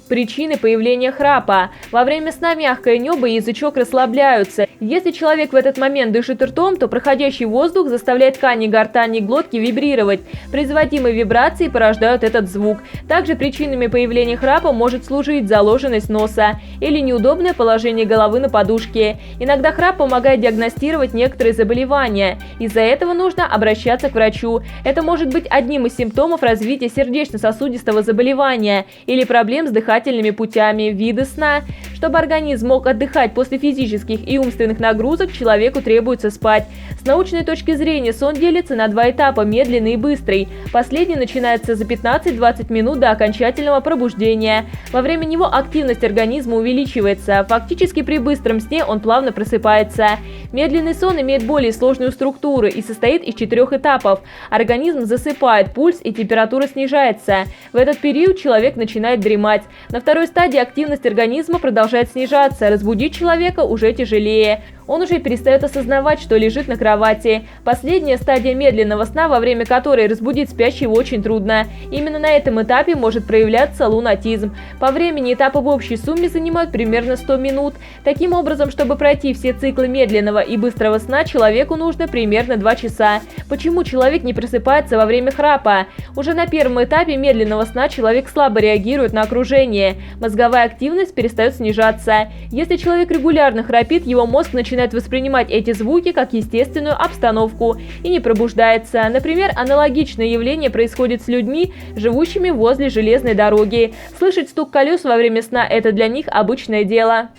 Причины появления храпа. Во время сна мягкое небо и язычок расслабляются. Если человек в этот момент дышит ртом, то проходящий воздух заставляет ткани гортани и глотки вибрировать. Производимые вибрации порождают этот звук. Также причинами появления храпа может служить заложенность носа или неудобное положение головы на подушке. Иногда храп помогает диагностировать некоторые заболевания. Из-за этого нужно обращаться к врачу. Это может быть одним из симптомов развития сердечно-сосудистого заболевания или проблем с дыхательными путями. Виды сна. Чтобы организм мог отдыхать после физических и умственных нагрузок, человеку требуется спать. С научной точки зрения сон делится на два этапа – медленный и быстрый. Последний начинается за 15-20 минут до окончательного пробуждения. Во время него активность организма увеличивается. Фактически при быстром сне он плавно просыпается. Медленный сон имеет более сложную структуру и состоит из 4 этапов. Организм засыпает, пульс и температура снижается. В этот период человек начинает дремать. На второй стадии активность организма продолжает снижаться, разбудить человека уже тяжелее. Он уже перестает осознавать, что лежит на кровати. Последняя стадия медленного сна, во время которой разбудить спящего очень трудно. Именно на этом этапе может проявляться лунатизм. По времени этапы в общей сумме занимают примерно 100 минут. Таким образом, чтобы пройти все циклы медленного и быстрого сна, человеку нужно примерно 2 часа. Почему человек не просыпается во время храпа? Уже на первом этапе медленного сна человек слабо реагирует на окружение. Мозговая активность перестает снижаться. Если человек регулярно храпит, его мозг начинает воспринимать эти звуки как естественную обстановку и не пробуждается. Например, аналогичное явление происходит с людьми, живущими возле железной дороги. Слышать стук колес во время сна – это для них обычное дело.